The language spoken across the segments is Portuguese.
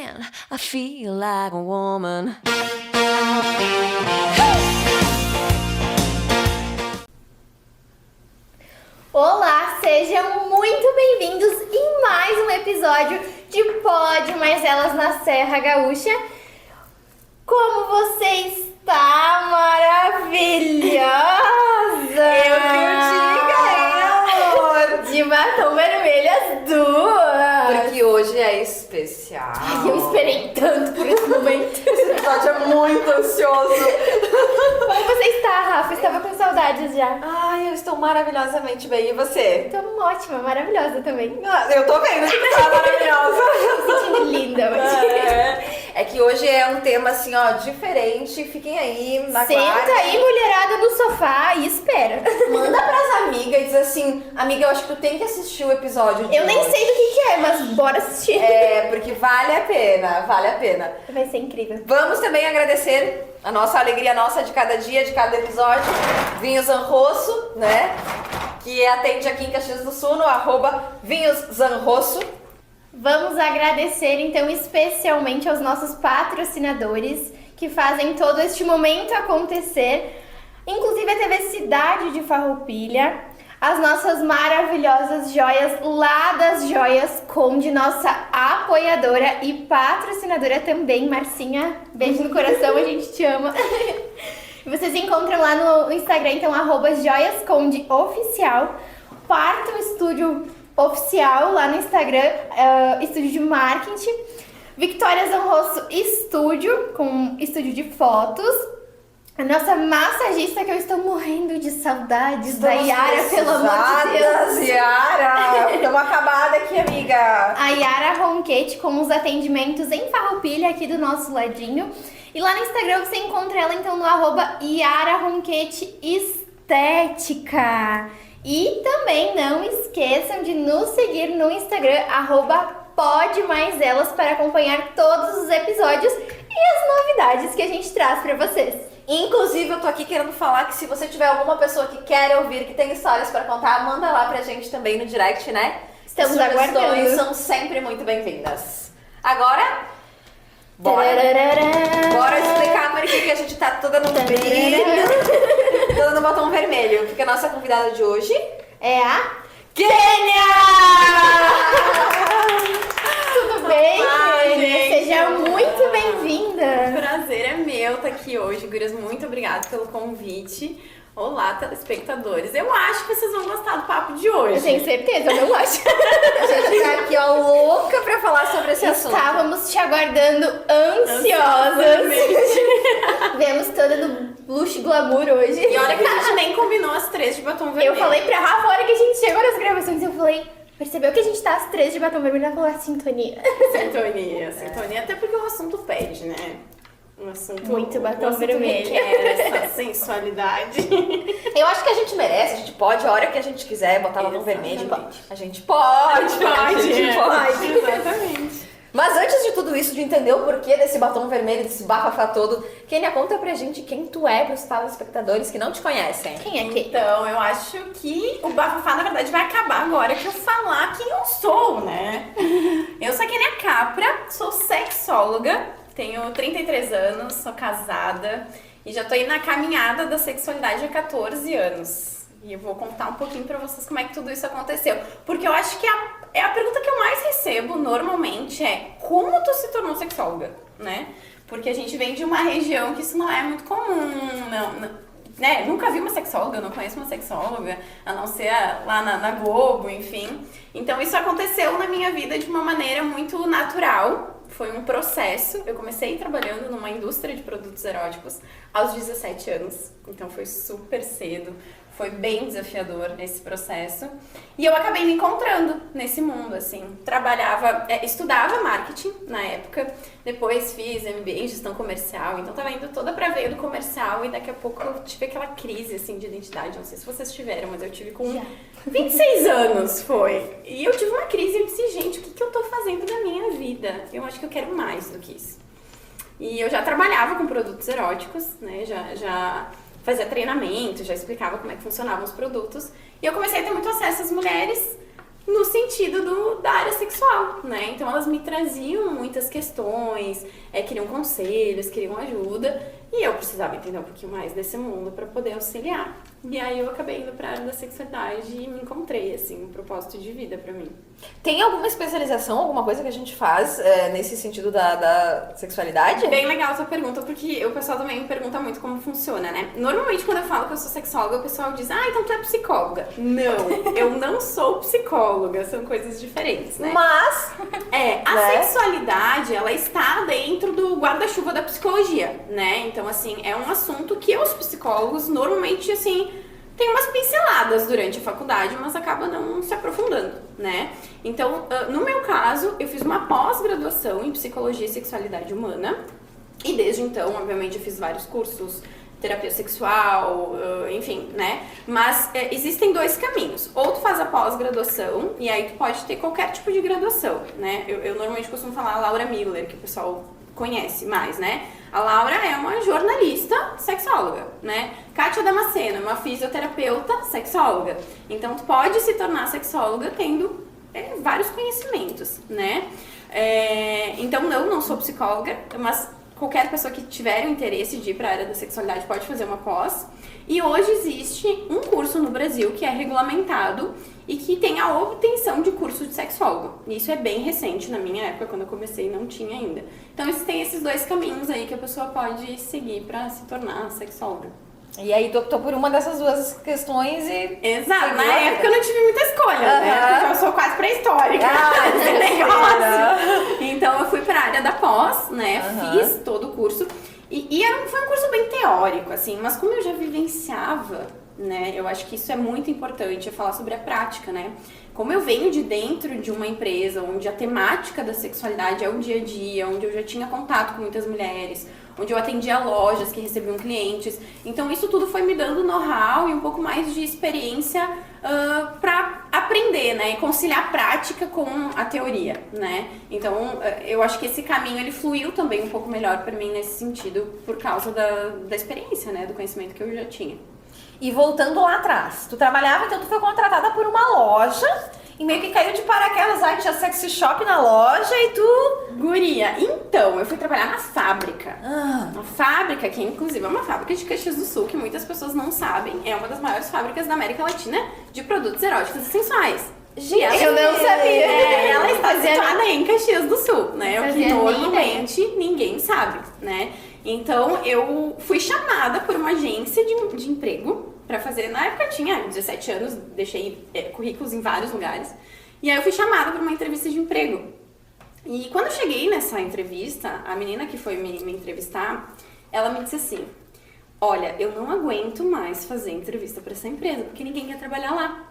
man, I feel like a woman. Olá, sejam muito bem-vindos em mais um episódio de Pode Mais Elas na Serra Gaúcha. Como você está maravilhosa! Eu que o diga, de batom vermelho as duas! Porque hoje é especial. Ai, eu esperei tanto por esse momento. Esse episódio é muito ansioso. Como você está, Rafa? Estava com saudades já. Ai, eu estou maravilhosamente bem. E você? Estou ótima, maravilhosa também. Eu tô vendo que você tá maravilhosa. Tô me sentindo linda hoje. É que hoje é um tema assim, ó, diferente. Fiquem aí na Senta guarda. aí, mulherada, no sofá e espera. Manda pras amigas e diz assim, amiga, eu acho que tu tem que assistir o episódio de Eu nem hoje. sei do que é, mas bora assistir. É, porque vale a pena, vale a pena. Vai ser incrível. Vamos também agradecer a nossa alegria nossa de cada dia, de cada episódio, Vinhos Zanrosso, né? Que atende aqui em Caxias do Sul no @Vinhos Zanrosso. Vamos agradecer, então, especialmente aos nossos patrocinadores que fazem todo este momento acontecer, inclusive a TV Cidade de Farroupilha, as nossas maravilhosas joias lá das Joias Conde, nossa apoiadora e patrocinadora também, Marcinha, beijo no coração, a gente te ama. Vocês encontram lá no Instagram, então, @joiascondeoficial, Parto Estúdio Oficial lá no Instagram, estúdio de marketing, Victoria Zanrosso Estúdio, com estúdio de fotos, a nossa massagista que eu estou morrendo de saudades, da Yara, pelo amor de Deus. Yara, estamos acabadas aqui, amiga. A Yara Ronquete com os atendimentos em Farroupilha, aqui do nosso ladinho. E lá no Instagram você encontra ela então no @Yara Ronquete Estética. E também não esqueçam de nos seguir no Instagram, @PodeMaisElas, para acompanhar todos os episódios e as novidades que a gente traz para vocês. Inclusive, eu tô aqui querendo falar que se você tiver alguma pessoa que quer ouvir, que tem histórias pra contar, manda lá pra gente também no direct, né? Estamos Sugestões aguardando. são sempre muito bem-vindas. Agora, bora explicar por que a gente tá toda no brilho, toda no batom vermelho. Porque a nossa convidada de hoje É a Kênia! Tudo bem, Olá, Kênia? gente. Seja muito bem-vinda. Prazer é meu estar aqui hoje, gurias. Muito obrigada pelo convite. Olá, telespectadores. Eu acho que vocês vão gostar do papo de hoje. Eu tenho certeza, eu não acho. A gente tá aqui, ó, louca pra falar sobre esse assunto. Estávamos te aguardando ansiosas. Viemos toda no luxo e glamour hoje. E olha que a gente nem combinou as três de batom vermelho. Eu falei pra Rafa, a hora que a gente chegou nas gravações, eu falei, percebeu que a gente tá às 3 de batom vermelho? Ela falou, a sintonia. Sintonia, até porque o assunto pede, né? Um assunto Muito batom o assunto vermelho. requer essa sensualidade. Eu acho que a gente merece, a gente pode, a hora que a gente quiser, botar batom vermelho. Exatamente. A gente pode, a gente pode. Exatamente. Mas antes de tudo isso, de entender o porquê desse batom vermelho, desse bafafá todo, Kênia, conta pra gente quem tu é pros telespectadores que não te conhecem. Quem é quem? Então, eu acho que o bafafá, na verdade, vai acabar agora que eu falar quem eu sou, né? Eu sou a Kênia Capra, sou sexóloga, tenho 33 anos, sou casada e já tô aí na caminhada da sexualidade há 14 anos. E eu vou contar um pouquinho pra vocês como é que tudo isso aconteceu. Porque eu acho que a pergunta que eu mais recebo normalmente é como tu se tornou sexóloga, né? Porque a gente vem de uma região que isso não é muito comum, né? Nunca vi uma sexóloga, não conheço uma sexóloga, a não ser lá na Globo, enfim. Então isso aconteceu na minha vida de uma maneira muito natural. Foi um processo. Eu comecei trabalhando numa indústria de produtos eróticos aos 17 anos, então foi super cedo. Foi bem desafiador esse processo. E eu acabei me encontrando nesse mundo, assim. Estudava marketing na época, depois fiz MBA em gestão comercial, então tava indo toda pra veia do comercial e daqui a pouco eu tive aquela crise, assim, de identidade. Não sei se vocês tiveram, mas eu tive com 26 anos, foi. E eu tive uma crise e eu disse, gente, o que eu tô fazendo da minha vida? Eu acho que eu quero mais do que isso. E eu já trabalhava com produtos eróticos, né, já fazia treinamento, já explicava como é que funcionavam os produtos. E eu comecei a ter muito acesso às mulheres no sentido da área sexual, né? Então elas me traziam muitas questões, queriam conselhos, queriam ajuda, e eu precisava entender um pouquinho mais desse mundo para poder auxiliar. E aí eu acabei indo pra área da sexualidade e me encontrei, assim, um propósito de vida pra mim. Tem alguma especialização, alguma coisa que a gente faz nesse sentido da sexualidade? Bem legal a sua pergunta, porque o pessoal também me pergunta muito como funciona, né? Normalmente quando eu falo que eu sou sexóloga, o pessoal diz, então tu é psicóloga. Não, eu não sou psicóloga, são coisas diferentes, né? Mas... a sexualidade, ela está dentro do guarda-chuva da psicologia, né? Então, assim, é um assunto que os psicólogos normalmente, assim, tem umas pinceladas durante a faculdade, mas acaba não se aprofundando, né? Então, no meu caso, eu fiz uma pós-graduação em Psicologia e Sexualidade Humana. E desde então, obviamente, eu fiz vários cursos, terapia sexual, enfim, né? Mas existem dois caminhos. Ou tu faz a pós-graduação, e aí tu pode ter qualquer tipo de graduação, né? Eu normalmente costumo falar a Laura Miller, que o pessoal conhece mais, né? A Laura é uma jornalista sexóloga, né? Kátia Damasceno, uma fisioterapeuta sexóloga. Então, tu pode se tornar sexóloga tendo vários conhecimentos, né? Então, não sou psicóloga, mas qualquer pessoa que tiver o interesse de ir para a área da sexualidade pode fazer uma pós. E hoje existe um curso no Brasil que é regulamentado e que tem a obtenção de curso de sexólogo. Isso é bem recente, na minha época, quando eu comecei, não tinha ainda. Então, tem esses dois caminhos aí que a pessoa pode seguir para se tornar sexóloga. E aí, tu optou por uma dessas duas questões e... Exato, na época eu não tive muita escolha, né? Porque eu sou quase pré-histórica. Esse negócio. Então, eu fui para a área da pós, né? Fiz todo o curso. E foi um curso bem teórico, assim, mas como eu já vivenciava, né? Eu acho que isso é muito importante, falar sobre a prática, né? Como eu venho de dentro de uma empresa onde a temática da sexualidade é o dia a dia, onde eu já tinha contato com muitas mulheres, onde eu atendia lojas que recebiam clientes. Então, isso tudo foi me dando know-how e um pouco mais de experiência para aprender, né? E conciliar a prática com a teoria, né? Então, eu acho que esse caminho, ele fluiu também um pouco melhor para mim nesse sentido, por causa da experiência, né? Do conhecimento que eu já tinha. E voltando lá atrás, tu trabalhava, então tu foi contratada por uma loja e meio que caiu de paraquedas, tinha sexy shop na loja e tu... Guria, então, eu fui trabalhar na fábrica. A fábrica, que inclusive é uma fábrica de Caxias do Sul, que muitas pessoas não sabem, é uma das maiores fábricas da América Latina de produtos eróticos e sensuais. Gente, eu não sabia. Ela está situada em Caxias do Sul, né? O que Fazia normalmente ninguém sabe, né? Então, eu fui chamada por uma agência de emprego pra fazer. Na época eu tinha 17 anos, deixei currículos em vários lugares. E aí eu fui chamada para uma entrevista de emprego. E quando eu cheguei nessa entrevista, a menina que foi me entrevistar, ela me disse assim: olha, eu não aguento mais fazer entrevista para essa empresa, porque ninguém quer trabalhar lá.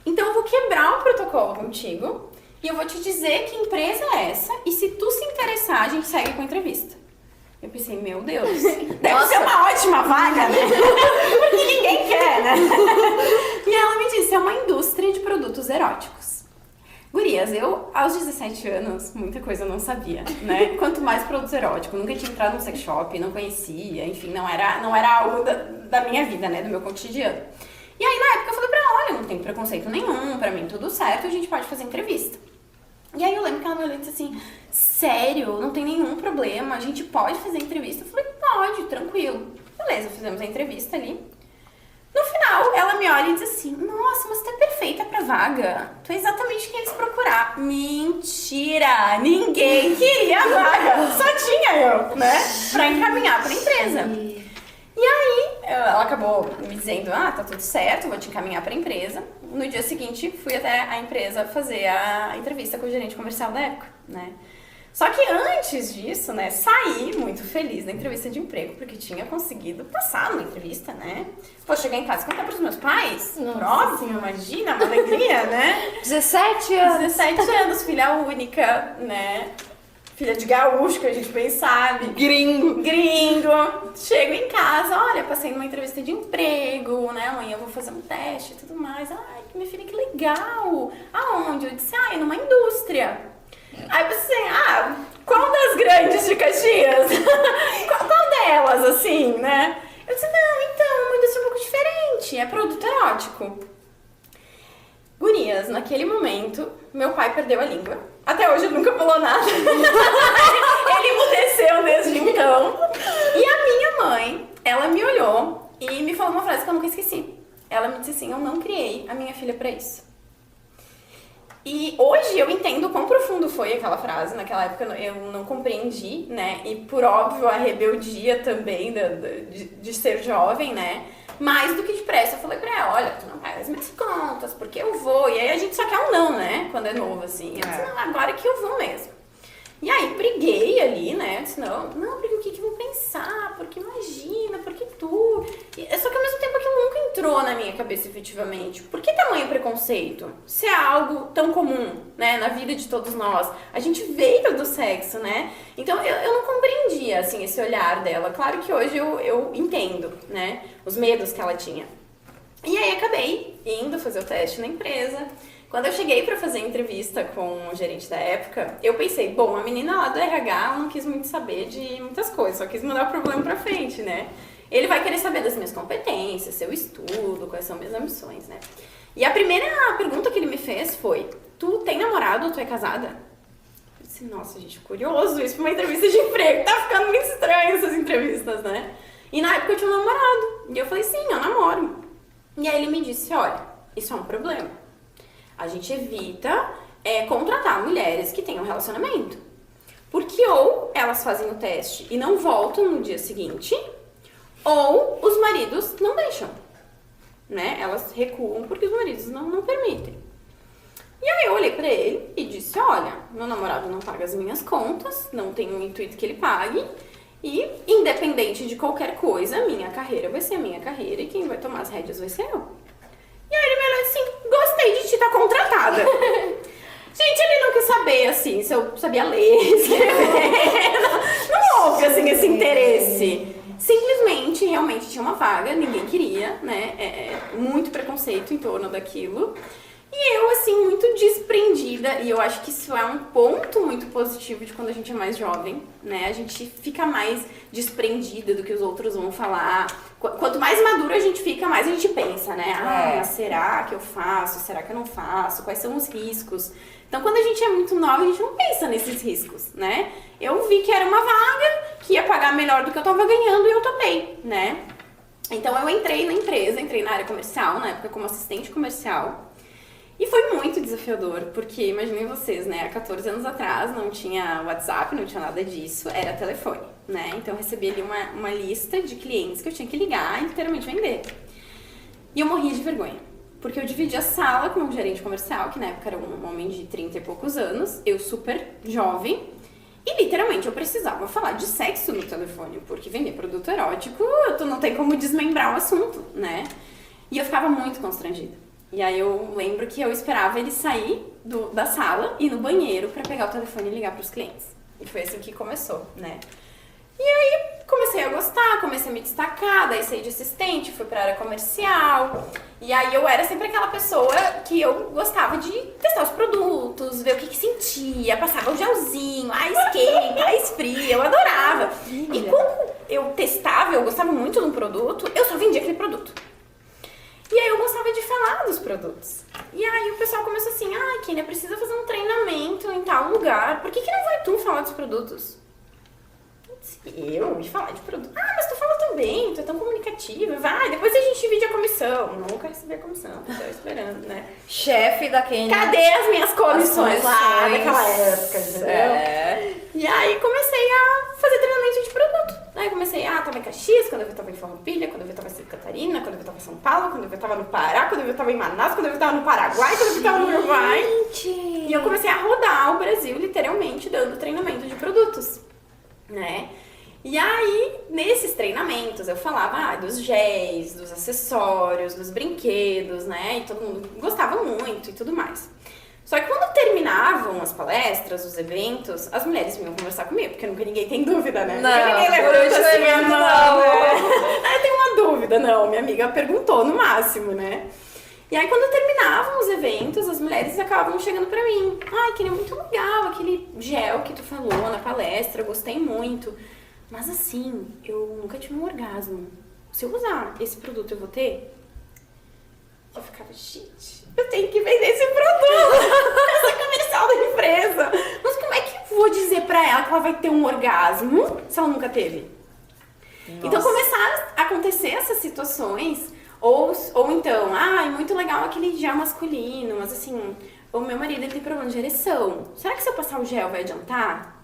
Então eu vou quebrar o protocolo contigo e eu vou te dizer que empresa é essa, e se tu se interessar, a gente segue com a entrevista. Eu pensei, meu Deus, deve ser uma ótima vaga, né? Porque ninguém quer, né? E ela me disse, é uma indústria de produtos eróticos. Gurias, eu, aos 17 anos, muita coisa eu não sabia, né? Quanto mais produtos eróticos, nunca tinha entrado no sex shop, não conhecia, enfim, não era algo da minha vida, né? Do meu cotidiano. E aí, na época, eu falei pra ela, olha, não tem preconceito nenhum, pra mim tudo certo, a gente pode fazer entrevista. E aí eu lembro que ela me olhou e disse assim, sério, não tem nenhum problema, a gente pode fazer entrevista? Eu falei, pode, tranquilo. Beleza, fizemos a entrevista ali. No final, ela me olha e diz assim, nossa, mas tu é perfeita pra vaga. Tu é exatamente quem eles procurar. Mentira! Ninguém queria a vaga. Só tinha eu, né? Pra encaminhar pra empresa. E aí, ela acabou me dizendo, tá tudo certo, vou te encaminhar pra empresa. No dia seguinte, fui até a empresa fazer a entrevista com o gerente comercial da época, né? Só que antes disso, né, saí muito feliz da entrevista de emprego, porque tinha conseguido passar numa entrevista, né? Vou chegar em casa e contar pros meus pais. Próximo, imagina, uma alegria, né? 17 anos. 17 anos, filha única, né? Filha de gaúcho, que a gente bem sabe. Gringo. Chego em casa, olha, passei numa entrevista de emprego, né? Amanhã eu vou fazer um teste e tudo mais. Ai, minha filha, que legal. Aonde? Eu disse, numa indústria. Aí você, qual das grandes de Caxias? qual delas, assim, né? Eu disse, não, então, uma indústria um pouco diferente, é produto erótico. Guria, Ironias, naquele momento, meu pai perdeu a língua. Até hoje ele nunca falou nada. Ele emudeceu desde então. E a minha mãe, ela me olhou e me falou uma frase que eu nunca esqueci. Ela me disse assim, eu não criei a minha filha pra isso. E hoje eu entendo quão profundo foi aquela frase. Naquela época eu não compreendi, né? E por óbvio a rebeldia também de ser jovem, né? Mais do que depressa eu falei pra ela, olha, tu não paga as minhas contas, porque eu vou. E aí a gente só quer um não, né? Quando é novo, assim. Eu disse, não, agora que eu vou mesmo. E aí briguei ali, né? Eu disse, porque o que vão pensar? Porque imagina, porque tu... Só que ao mesmo tempo aquilo nunca entrou na minha cabeça efetivamente. Por que tamanho preconceito? Se é algo tão comum, né? Na vida de todos nós. A gente veio do sexo, né? Então eu não compreendia, assim, esse olhar dela. Claro que hoje eu entendo, né? Os medos que ela tinha. E aí acabei indo fazer o teste na empresa. Quando eu cheguei pra fazer a entrevista com o gerente da época, eu pensei, bom, a menina lá do RH não quis muito saber de muitas coisas, só quis mandar o problema pra frente, né? Ele vai querer saber das minhas competências, seu estudo, quais são minhas ambições, né? E a primeira pergunta que ele me fez foi, tu tem namorado ou tu é casada? Eu disse, nossa, gente, curioso isso pra uma entrevista de emprego, tá ficando muito estranho essas entrevistas, né? E na época eu tinha um namorado, e eu falei, sim, eu namoro. E aí ele me disse, olha, isso é um problema. A gente evita contratar mulheres que tenham relacionamento. Porque ou elas fazem o teste e não voltam no dia seguinte, ou os maridos não deixam, né? Elas recuam porque os maridos não permitem. E aí eu olhei pra ele e disse, olha, meu namorado não paga as minhas contas, não tem um intuito que ele pague, e independente de qualquer coisa, minha carreira vai ser a minha carreira e quem vai tomar as rédeas vai ser eu. E aí ele me olhou assim, gostei de ti, tá contratada. Gente, ele não quis saber, assim, se eu sabia ler, escrever. Não houve, assim, esse interesse. Simplesmente, realmente tinha uma vaga, ninguém queria, né? Muito preconceito em torno daquilo. E eu, assim, muito desprendida, e eu acho que isso é um ponto muito positivo de quando a gente é mais jovem, né? A gente fica mais desprendida do que os outros vão falar. Quanto mais madura a gente fica, mais a gente pensa, né? Ah, será que eu faço? Será que eu não faço? Quais são os riscos? Então, quando a gente é muito nova, a gente não pensa nesses riscos, né? Eu vi que era uma vaga, que ia pagar melhor do que eu tava ganhando e eu topei, né? Então, eu entrei na empresa, entrei na área comercial, na época como assistente comercial. E foi muito desafiador, porque imaginem vocês, né, há 14 anos atrás não tinha WhatsApp, não tinha nada disso, era telefone, né? Então eu recebi ali uma lista de clientes que eu tinha que ligar e literalmente vender. E eu morria de vergonha, porque eu dividi a sala com um gerente comercial, que na época era um homem de 30 e poucos anos, eu super jovem, e literalmente eu precisava falar de sexo no telefone, porque vender produto erótico, tu não tem como desmembrar o assunto, né? E eu ficava muito constrangida. E aí eu lembro que eu esperava ele sair da sala e ir no banheiro pra pegar o telefone e ligar pros clientes. E foi assim que começou, né? E aí comecei a gostar, comecei a me destacar, daí saí de assistente, fui pra área comercial. E aí eu era sempre aquela pessoa que eu gostava de testar os produtos, ver o que sentia, passava o gelzinho, ice quente, ice fria, eu adorava. E quando eu testava, eu gostava muito de um produto, eu só vendia aquele produto. E aí eu gostava de falar dos produtos. E aí o pessoal começou assim, Kenia, precisa fazer um treinamento em tal lugar. Por que não vai tu falar dos produtos? Eu? Me falar de produto? Mas tu fala tão bem, tu é tão comunicativa. Vai, depois a gente divide a comissão. Nunca recebi a comissão, tô esperando, né? Chefe da Kenia. Cadê as minhas comissões lá comissões. daquela época, entendeu? E aí comecei a fazer treinamento de produto. Aí comecei, tava em Caxias, quando eu tava em Farroupilha, quando eu tava em Santa Catarina, quando eu tava em São Paulo, quando eu tava no Pará, quando eu tava em Manaus, quando eu tava no Paraguai, quando eu tava no Uruguai. E eu comecei a rodar o Brasil, literalmente, dando treinamento de produtos, né? E aí, nesses treinamentos, eu falava dos géis, dos acessórios, dos brinquedos, né? E todo mundo gostava muito e tudo mais. Só que quando terminavam as palestras, os eventos, as mulheres vinham conversar comigo, porque nunca ninguém tem dúvida, né? Não, ninguém levanta assim a mão, não. né? Eu tenho uma dúvida, não, minha amiga perguntou no máximo, né? E aí quando terminavam os eventos, as mulheres acabavam chegando pra mim. Kenia, muito legal aquele gel que tu falou na palestra, eu gostei muito. Mas assim, eu nunca tive um orgasmo. Se eu usar esse produto, eu vou ter? Eu ficava, gente, eu tenho que vender esse produto, essa comercial da empresa. Mas como é que eu vou dizer pra ela que ela vai ter um orgasmo se ela nunca teve? Nossa. Então começaram a acontecer essas situações, ou então, é muito legal aquele gel masculino, mas assim, o meu marido ele tem problema de ereção. Será que se eu passar o gel vai adiantar?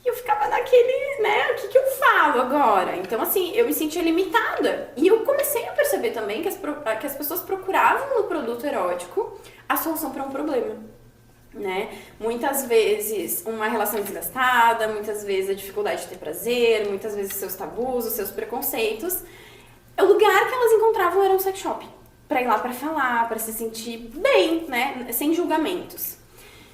E eu ficava naquele, né, o que eu falo agora? Então, assim, eu me sentia limitada. E eu comecei a perceber também que as pessoas procuravam no produto erótico a solução para um problema, né? Muitas vezes uma relação desgastada, muitas vezes a dificuldade de ter prazer, muitas vezes seus tabus, os seus preconceitos. O lugar que elas encontravam era um sex shop. Pra ir lá pra falar, pra se sentir bem, né? Sem julgamentos.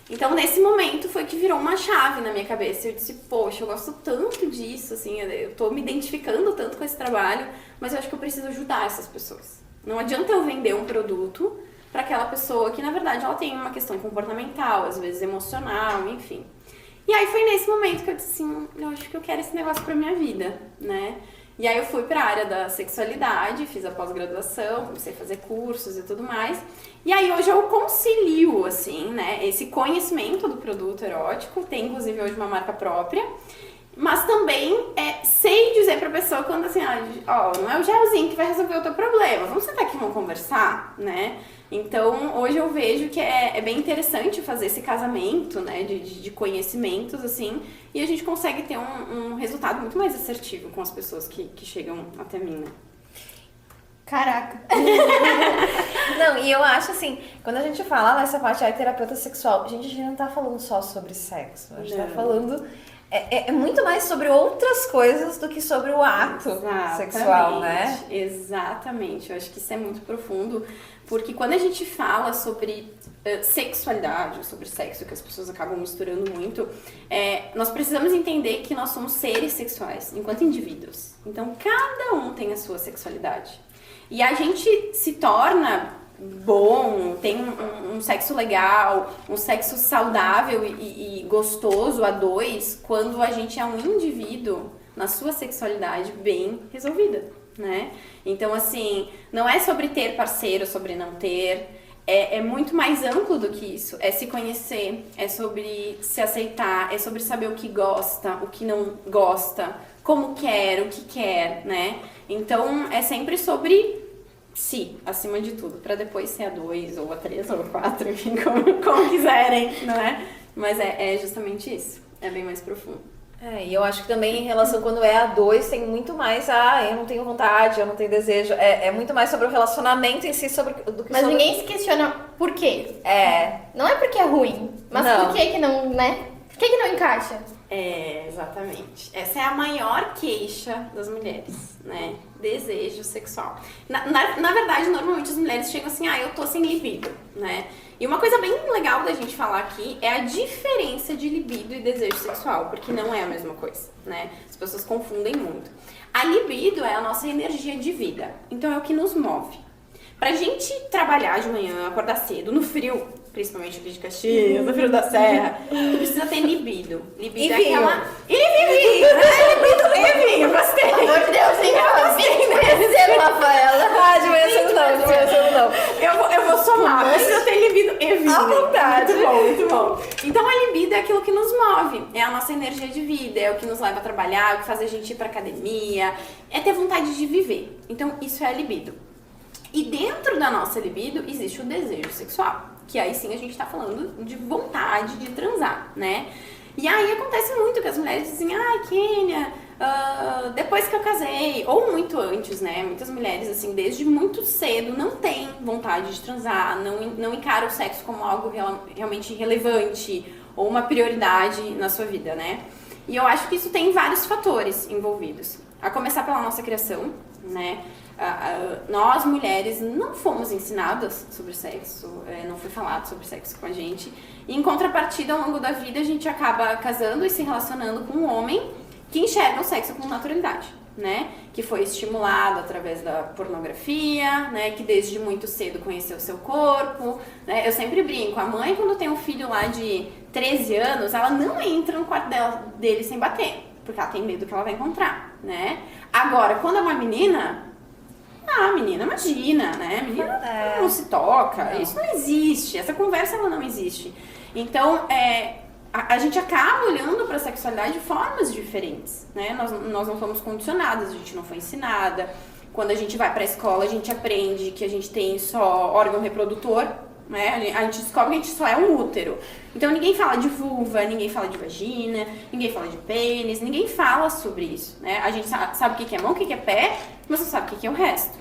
Então, nesse momento, foi que virou uma chave na minha cabeça. Eu disse, poxa, eu gosto tanto disso, assim, eu tô me identificando tanto com esse trabalho, mas eu acho que eu preciso ajudar essas pessoas. Não adianta eu vender um produto para aquela pessoa que, na verdade, ela tem uma questão comportamental, às vezes emocional, enfim. E aí foi nesse momento que eu disse assim, eu acho que eu quero esse negócio pra minha vida, né? E aí eu fui pra área da sexualidade, fiz a pós-graduação, comecei a fazer cursos e tudo mais. E aí hoje eu concilio, assim, né, esse conhecimento do produto erótico, tem inclusive hoje uma marca própria, mas também sei dizer pra pessoa quando assim, não é o gelzinho que vai resolver o teu problema, vamos sentar aqui e vamos conversar, né? Então, hoje eu vejo que é bem interessante fazer esse casamento, né, de conhecimentos, assim, e a gente consegue ter um resultado muito mais assertivo com as pessoas que chegam até mim, né? Caraca. Não, e eu acho assim, quando a gente fala nessa parte de terapeuta sexual, a gente não tá falando só sobre sexo, a gente tá falando... É muito mais sobre outras coisas do que sobre o ato sexual, né? Exatamente, eu acho que isso é muito profundo, porque quando a gente fala sobre sexualidade, sobre sexo, que as pessoas acabam misturando muito, nós precisamos entender que nós somos seres sexuais, enquanto indivíduos. Então, cada um tem a sua sexualidade. E a gente se torna bom, tem um sexo legal, um sexo saudável e gostoso a dois, quando a gente é um indivíduo na sua sexualidade bem resolvida, né? Então, assim, não é sobre ter parceiro, sobre não ter, é muito mais amplo do que isso, é se conhecer, é sobre se aceitar, é sobre saber o que gosta, o que não gosta, como quer, o que quer, né? Então, é sempre sobre si, acima de tudo, pra depois ser a 2, ou a 3, ou a 4, enfim, como quiserem, não é? Mas é justamente isso, é bem mais profundo. E eu acho que também em relação quando é a 2, tem muito mais, eu não tenho vontade, eu não tenho desejo, é muito mais sobre o relacionamento em si, do que Mas sobre... ninguém se questiona por quê. Não é porque é ruim, mas Não. por que não, né? Por que não encaixa? Exatamente. Essa é a maior queixa das mulheres, né? Desejo sexual. Na verdade, normalmente as mulheres chegam assim, eu tô sem libido, né? E uma coisa bem legal da gente falar aqui é a diferença de libido e desejo sexual, porque não é a mesma coisa, né? As pessoas confundem muito. A libido é a nossa energia de vida, então é o que nos move. Pra gente trabalhar de manhã, acordar cedo, no frio, principalmente aqui de Caxias, no frio da Serra, tu precisa ter libido. Libido é aquela... Libido, eu gostei. Pelo amor de Deus, hein? Conhecendo, Rafaela. De manhã cedo não. Eu vou somar, precisa ter libido e vinho. À vontade. Muito bom, muito bom. Então a libido é aquilo que nos move, é a nossa energia de vida, é o que nos leva a trabalhar, é o que faz a gente ir pra academia, é ter vontade de viver. Então isso é a libido. E dentro da nossa libido existe o desejo sexual, que aí sim a gente tá falando de vontade de transar, né? E aí acontece muito que as mulheres dizem, Kênia, depois que eu casei, ou muito antes, né? Muitas mulheres, assim, desde muito cedo não têm vontade de transar, não encaram o sexo como algo realmente relevante ou uma prioridade na sua vida, né? E eu acho que isso tem vários fatores envolvidos. A começar pela nossa criação, né? Nós, mulheres, não fomos ensinadas sobre sexo, não foi falado sobre sexo com a gente. E em contrapartida, ao longo da vida, a gente acaba casando e se relacionando com um homem que enxerga o sexo com naturalidade, né? Que foi estimulado através da pornografia, né? Que desde muito cedo conheceu o seu corpo, né? Eu sempre brinco, a mãe, quando tem um filho lá de 13 anos, ela não entra no quarto dele sem bater, porque ela tem medo que ela vai encontrar, né? Agora, quando é uma menina... Ah, menina, imagina, né? Menina não se toca, isso não existe, essa conversa ela não existe. Então, a gente acaba olhando para a sexualidade de formas diferentes, né? Nós não fomos condicionadas, a gente não foi ensinada. Quando a gente vai para a escola, a gente aprende que a gente tem só órgão reprodutor, né? A gente descobre que a gente só é um útero. Então ninguém fala de vulva, ninguém fala de vagina, ninguém fala de pênis, ninguém fala sobre isso, né? A gente sabe o que é mão, o que é pé, mas não sabe o que é o resto.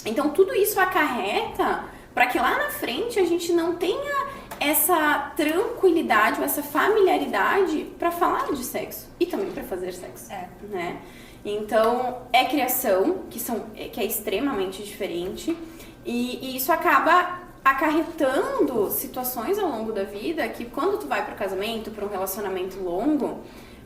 Então tudo isso acarreta para que lá na frente a gente não tenha essa tranquilidade ou essa familiaridade para falar de sexo e também para fazer sexo, né? Então é criação que é extremamente diferente e isso acaba acarretando situações ao longo da vida que quando tu vai para o casamento, para um relacionamento longo,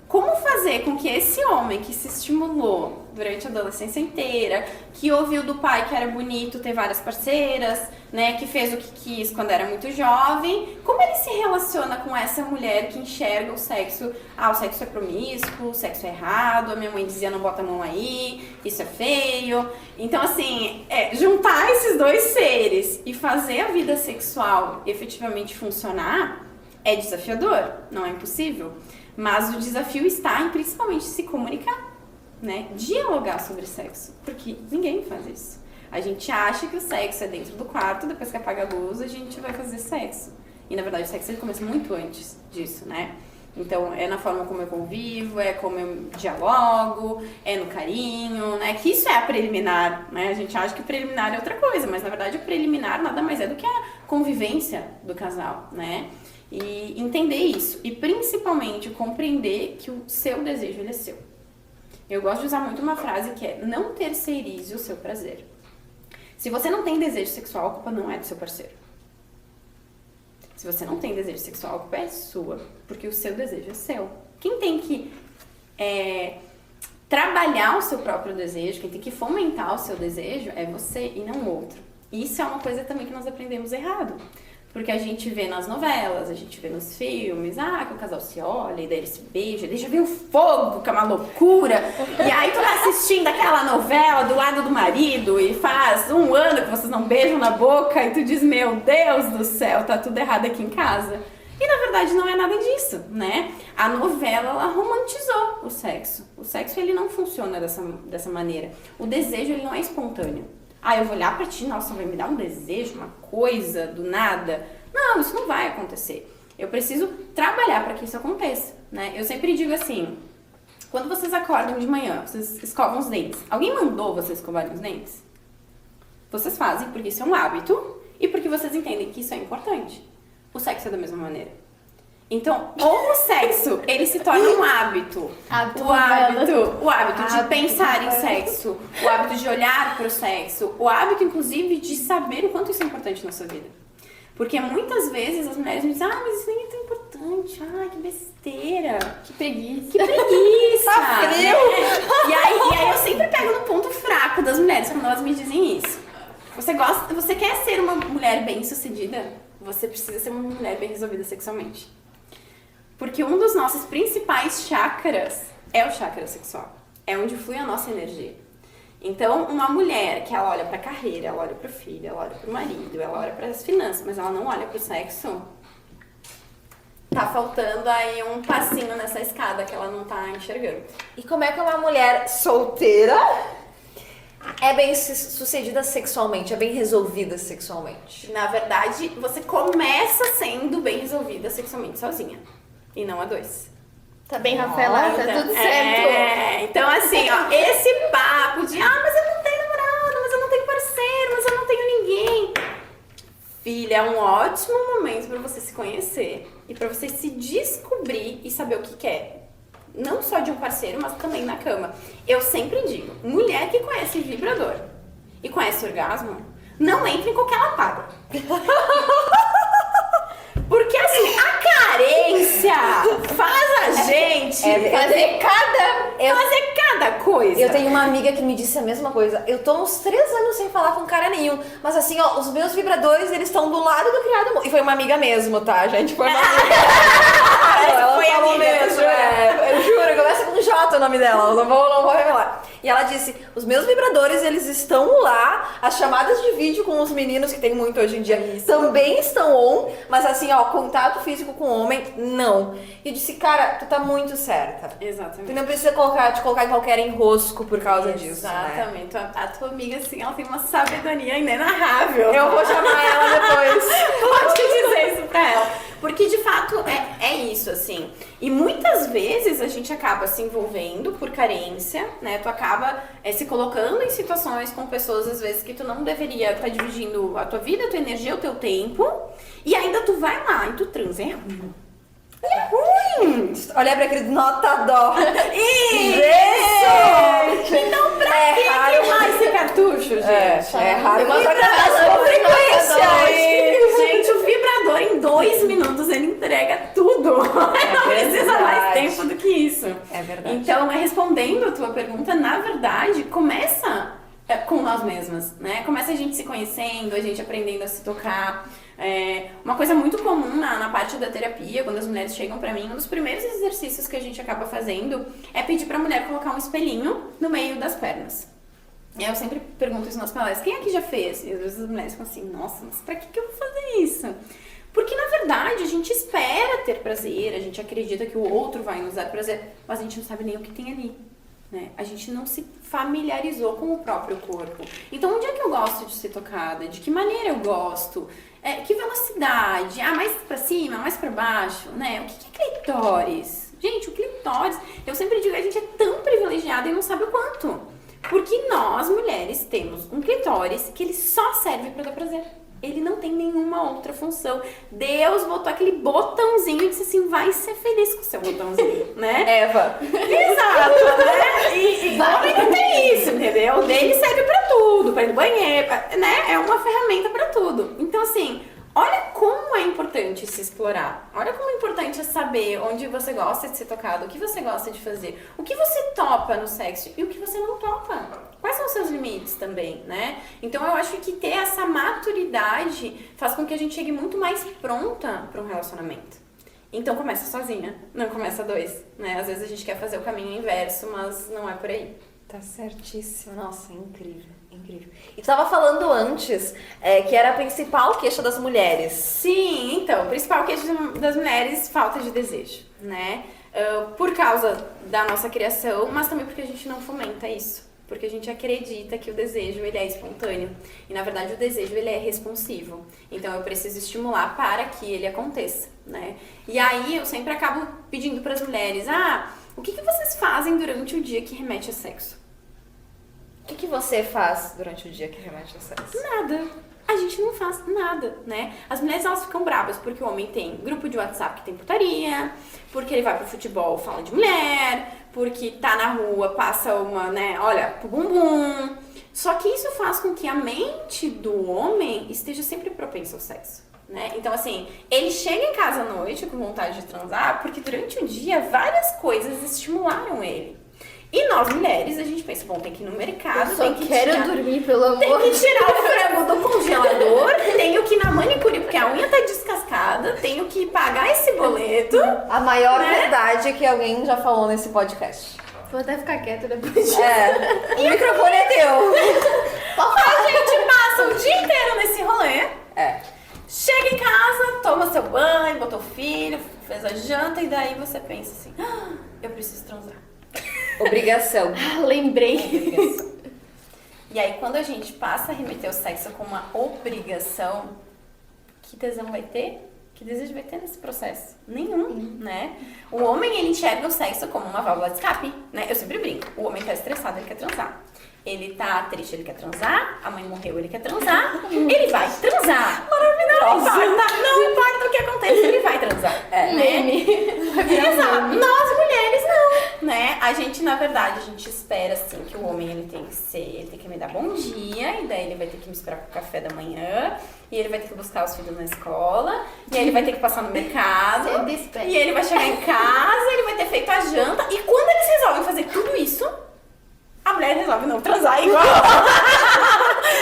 como fazer com que esse homem que se estimulou durante a adolescência inteira, que ouviu do pai que era bonito ter várias parceiras, né, que fez o que quis quando era muito jovem, como ele se relaciona com essa mulher que enxerga o sexo? Ah, o sexo é promíscuo, o sexo é errado, a minha mãe dizia não bota a mão aí, isso é feio. Então, assim, juntar esses dois seres e fazer a vida sexual efetivamente funcionar é desafiador, não é impossível. Mas o desafio está em principalmente se comunicar, né? Dialogar sobre sexo, porque ninguém faz isso. A gente acha que o sexo é dentro do quarto, depois que apaga a luz a gente vai fazer sexo. E na verdade o sexo ele começa muito antes disso, né? Então é na forma como eu convivo, é como eu dialogo, é no carinho, né? Que isso é a preliminar, né? A gente acha que o preliminar é outra coisa, mas na verdade o preliminar nada mais é do que a convivência do casal, né? E entender isso, e principalmente compreender que o seu desejo ele é seu. Eu gosto de usar muito uma frase que é: não terceirize o seu prazer. Se você não tem desejo sexual, a culpa não é do seu parceiro. Se você não tem desejo sexual, a culpa é sua, porque o seu desejo é seu. Quem tem que trabalhar o seu próprio desejo, quem tem que fomentar o seu desejo é você e não o outro. E isso é uma coisa também que nós aprendemos errado. Porque a gente vê nas novelas, a gente vê nos filmes, que o casal se olha e daí ele se beija, daí já vem o fogo, que é uma loucura. E aí tu tá assistindo aquela novela do lado do marido e faz 1 ano que vocês não beijam na boca e tu diz, meu Deus do céu, tá tudo errado aqui em casa. E na verdade não é nada disso, né? A novela, ela romantizou o sexo. O sexo, ele não funciona dessa maneira. O desejo, ele não é espontâneo. Eu vou olhar pra ti, nossa, vai me dar um desejo, uma coisa do nada. Não, isso não vai acontecer. Eu preciso trabalhar para que isso aconteça, né? Eu sempre digo assim, quando vocês acordam de manhã, vocês escovam os dentes. Alguém mandou vocês escovarem os dentes? Vocês fazem porque isso é um hábito e porque vocês entendem que isso é importante. O sexo é da mesma maneira. Então, ou o sexo, ele se torna um hábito. O hábito de pensar em sexo, o hábito de olhar para o sexo, o hábito, inclusive, de saber o quanto isso é importante na sua vida. Porque muitas vezes as mulheres me dizem, mas isso nem é tão importante, que besteira. Que preguiça. Que preguiça. Tá frio. E aí eu sempre pego no ponto fraco das mulheres quando elas me dizem isso. Você quer ser uma mulher bem-sucedida? Você precisa ser uma mulher bem resolvida sexualmente. Porque um dos nossos principais chakras é o chakra sexual. É onde flui a nossa energia. Então, uma mulher que ela olha pra carreira, ela olha pro filho, ela olha pro marido, ela olha pras finanças, mas ela não olha pro sexo, tá faltando aí um passinho nessa escada que ela não tá enxergando. E como é que uma mulher solteira é bem sucedida sexualmente, é bem resolvida sexualmente? Na verdade, você começa sendo bem resolvida sexualmente sozinha. E não a 2. Tá bem, Rafaela, tá tudo certo. Então assim, esse papo de mas eu não tenho namorado, mas eu não tenho parceiro, mas eu não tenho ninguém. Filha, é um ótimo momento pra você se conhecer e pra você se descobrir e saber o que quer. Não só de um parceiro, mas também na cama. Eu sempre digo, mulher que conhece vibrador e conhece orgasmo, não entra em qualquer lapada. Porque assim, a carência faz a gente fazer cada coisa. Eu tenho uma amiga que me disse a mesma coisa. Eu tô uns 3 anos sem falar com cara nenhum. Mas assim, os meus vibradores, eles estão do lado do criado amor. E foi uma amiga mesmo, tá, gente? Foi uma amiga. Ela foi falou amiga, mesmo, eu juro, começa com J o nome dela. Eu não vou revelar. E ela disse, os meus vibradores, eles estão lá, as chamadas de vídeo com os meninos, que tem muito hoje em dia, também estão on, mas assim, ó, contato físico com o homem, não. E eu disse, cara, tu tá muito certa. Exatamente. Tu não precisa te colocar em qualquer enrosco por causa disso, né? Exatamente. A tua amiga, assim, ela tem uma sabedoria inenarrável. Eu vou chamar ela depois. Pode dizer isso pra ela. Porque, de fato, é isso, assim. E muitas vezes a gente acaba se envolvendo por carência, né? Tu acaba se colocando em situações com pessoas, às vezes, que tu não deveria estar dividindo a tua vida, a tua energia, o teu tempo. E ainda tu vai lá e tu transa. É ruim. É ruim! Olha pra aquele nota dó. Isso! Então, pra que queimar esse cartucho, gente? É raro, mas Vibrador, com frequência. Gente, o vibrador em 2 minutos ele entrega tudo. Não precisa mais tempo do que isso. É verdade. Então, respondendo a tua pergunta, na verdade, começa com nós mesmas, né? Começa a gente se conhecendo, a gente aprendendo a se tocar. Uma coisa muito comum na parte da terapia, quando as mulheres chegam pra mim, um dos primeiros exercícios que a gente acaba fazendo é pedir pra mulher colocar um espelhinho no meio das pernas. E aí eu sempre pergunto isso nas palestras, quem aqui já fez? E às vezes as mulheres ficam assim, nossa, mas pra que eu vou fazer isso? Porque na verdade a gente espera ter prazer, a gente acredita que o outro vai nos dar prazer, mas a gente não sabe nem o que tem ali. Né? A gente não se familiarizou com o próprio corpo. Então, onde é que eu gosto de ser tocada? De que maneira eu gosto? Que velocidade? Mais pra cima? Mais pra baixo? Né? O que é clitóris? Gente, o clitóris, eu sempre digo, a gente é tão privilegiada e não sabe o quanto. Porque nós, mulheres, temos um clitóris que ele só serve pra dar prazer. Ele não tem nenhuma outra função. Deus botou aquele botãozinho e disse assim, vai ser feliz com o seu botãozinho, né? Eva. Exato, né? E homem não tem isso, entendeu? O dele serve pra tudo, pra ir no banheiro, né? É uma ferramenta pra tudo. Então, assim, olha como é importante se explorar. Olha como é importante saber onde você gosta de ser tocado, o que você gosta de fazer, o que você topa no sexo e o que você não topa. Quais são os seus limites também, né? Então eu acho que ter essa maturidade faz com que a gente chegue muito mais pronta para um relacionamento. Então começa sozinha, não começa dois, né? Às vezes a gente quer fazer o caminho inverso, mas não é por aí. Tá certíssimo. Nossa, incrível, incrível. E tu tava falando antes que era a principal queixa das mulheres. Sim, então, o principal queixa das mulheres, falta de desejo, né? Por causa da nossa criação, mas também porque a gente não fomenta isso. Porque a gente acredita que o desejo, ele é espontâneo. E, na verdade, o desejo, ele é responsivo. Então, eu preciso estimular para que ele aconteça, né? E aí, eu sempre acabo pedindo para as mulheres, o que vocês fazem durante o dia que remete a sexo? O que você faz durante o dia que remete a sexo? Nada. A gente não faz nada, né? As mulheres, elas ficam bravas porque o homem tem grupo de WhatsApp que tem putaria, porque ele vai pro futebol, fala de mulher, porque tá na rua, passa uma, né, olha, pro bumbum. Só que isso faz com que a mente do homem esteja sempre propensa ao sexo, né? Então, assim, ele chega em casa à noite com vontade de transar porque durante o dia várias coisas estimularam ele. E nós, mulheres, a gente pensa, bom, tem que ir no mercado, Eu só tem que quero tirar... dormir, pelo amor. Tem que tirar o frango do congelador, tenho que ir na manicure porque a unha tá descascada, tenho que pagar esse boleto. A maior né? verdade que alguém já falou nesse podcast. Vou até ficar quieta depois disso. O microfone é teu. A gente passa o dia inteiro nesse rolê, chega em casa, toma seu banho, botou o filho, fez a janta e daí você pensa assim, eu preciso transar. Obrigação. Lembrei. E aí, quando a gente passa a remeter o sexo como uma obrigação, que tesão vai ter? Que desejo vai ter nesse processo? Nenhum, né? O homem, ele enxerga o sexo como uma válvula de escape, né? Eu sempre brinco. O homem tá estressado, ele quer transar. Ele tá triste, ele quer transar. A mãe morreu, ele quer transar. Ele vai transar. Maravilhoso. Não importa o que aconteça, ele vai transar. Né? Exato. Nós, mulheres, não. Né? A gente, na verdade, a gente espera, assim, que o homem, ele tem que me dar bom dia. E daí ele vai ter que me esperar pro café da manhã. E ele vai ter que buscar os filhos na escola. E aí ele vai ter que passar no mercado. E ele vai chegar em casa, ele vai ter feito a janta. E quando eles resolvem fazer tudo isso, a mulher resolve não transar igual.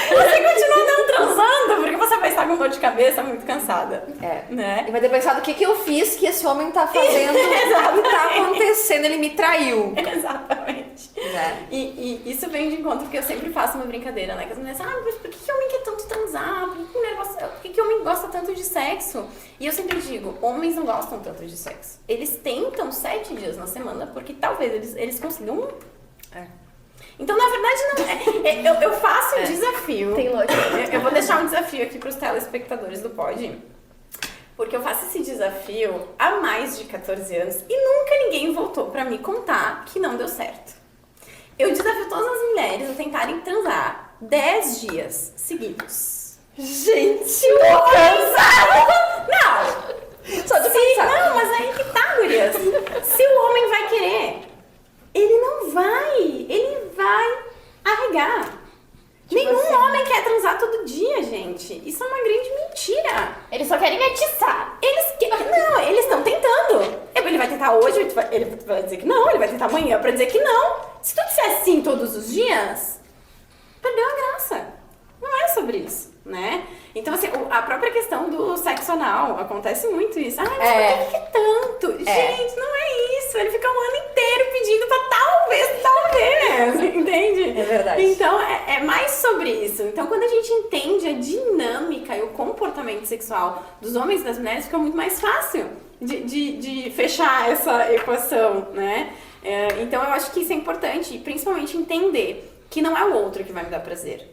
Você continua não transando, porque você vai estar com dor de cabeça, muito cansada. Né? E vai ter pensado o que eu fiz que esse homem tá fazendo. O que tá acontecendo, ele me traiu. Exatamente. né? E isso vem de encontro porque eu sempre faço uma brincadeira, né? Que as mulheres mas por que homem quer tanto transar? Por que homem gosta tanto de sexo? E eu sempre digo, homens não gostam tanto de sexo. Eles tentam 7 dias na semana porque talvez eles consigam um. Então, na verdade, não eu faço um desafio. Tem lógica. Eu vou deixar um desafio aqui pros telespectadores do Pod. Porque eu faço esse desafio há mais de 14 anos e nunca ninguém voltou pra me contar que não deu certo. Eu desafio todas as mulheres a tentarem transar 10 dias seguidos. Gente, eu tô cansada! Não! Só de pensar. Não, mas aí que tá, gurias. Se o homem vai querer, ele não vai. Ele vai arregar. Nenhum assim, homem quer transar todo dia, gente. Isso é uma grande mentira. Eles só querem atiçar. Não, eles estão tentando. Ele vai tentar hoje, ele vai dizer que não, ele vai tentar amanhã pra dizer que não. Se tu disser sim todos os dias, perdeu a graça. Não é sobre isso, né? Então, assim, a própria questão do sexo anal, acontece muito isso. Mas por que tanto? Gente, não é isso. Ele fica um ano inteiro pedindo pra talvez, entende? É verdade. Então, é mais sobre isso. Então, quando a gente entende a dinâmica e o comportamento sexual dos homens e das mulheres, fica muito mais fácil de fechar essa equação, né? Então, eu acho que isso é importante, principalmente entender que não é o outro que vai me dar prazer.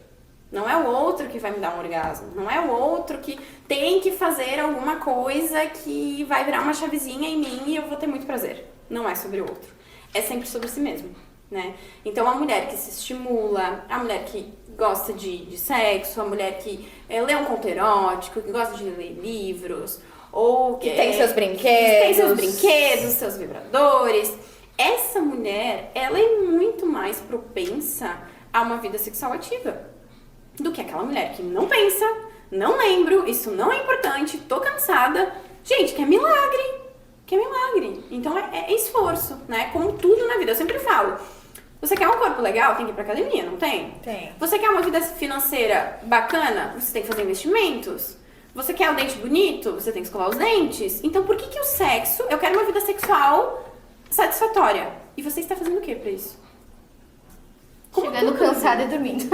Não é o outro que vai me dar um orgasmo. Não é o outro que tem que fazer alguma coisa que vai virar uma chavezinha em mim e eu vou ter muito prazer. Não é sobre o outro. É sempre sobre si mesmo, né? Então, a mulher que se estimula, a mulher que gosta de sexo, a mulher que lê um conto erótico, que gosta de ler livros, ou Que tem seus brinquedos. tem seus brinquedos, seus vibradores. Essa mulher, ela é muito mais propensa a uma vida sexual ativa do que aquela mulher que não pensa, não lembro, isso não é importante, tô cansada. Gente, que é milagre. Então é esforço, né? Como tudo na vida. Eu sempre falo, você quer um corpo legal, tem que ir pra academia, não tem? Tem. Você quer uma vida financeira bacana, você tem que fazer investimentos. Você quer o dente bonito, você tem que escovar os dentes. Então por que o sexo, eu quero uma vida sexual satisfatória. E você está fazendo o que pra isso? Chegando cansada e dormindo.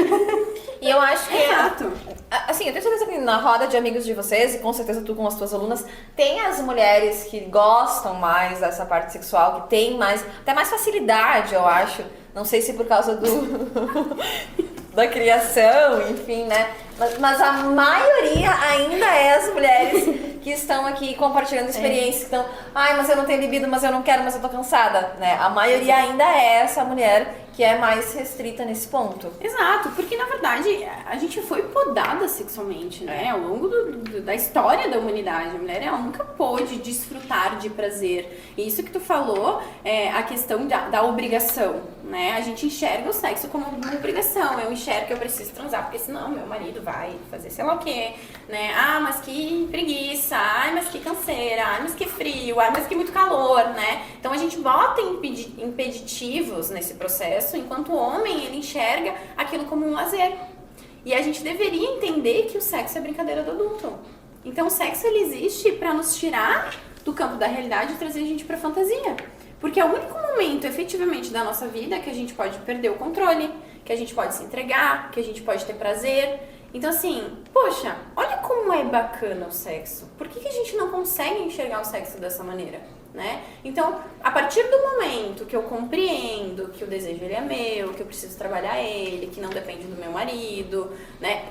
E eu acho que... Exato. Assim, eu tenho certeza que na roda de amigos de vocês, e com certeza tu com as tuas alunas, tem as mulheres que gostam mais dessa parte sexual, que tem mais, até mais facilidade, eu acho. Não sei se por causa da criação, enfim, né? Mas a maioria ainda é as mulheres que estão aqui compartilhando experiências, que estão, mas eu não tenho libido, mas eu não quero, mas eu tô cansada, né? A maioria ainda é essa mulher que é mais restrita nesse ponto. Exato, porque na verdade a gente foi podada sexualmente, né? Ao longo da história da humanidade, a mulher ela nunca pôde desfrutar de prazer. E isso que tu falou é a questão da obrigação, né? A gente enxerga o sexo como uma obrigação. Eu enxergo que eu preciso transar, porque senão meu marido vai fazer sei lá o quê, né? Mas que preguiça, mas que canseira, mas que frio, mas que muito calor, né? Então a gente bota impeditivos nesse processo, enquanto o homem, ele enxerga aquilo como um lazer. E a gente deveria entender que o sexo é brincadeira do adulto. Então o sexo, ele existe para nos tirar do campo da realidade e trazer a gente pra fantasia. Porque é o único momento, efetivamente, da nossa vida que a gente pode perder o controle, que a gente pode se entregar, que a gente pode ter prazer. Então, assim, poxa, olha como é bacana o sexo. Por que a gente não consegue enxergar o sexo dessa maneira, né? Então, a partir do momento que eu compreendo que o desejo ele é meu, que eu preciso trabalhar ele, que não depende do meu marido, né?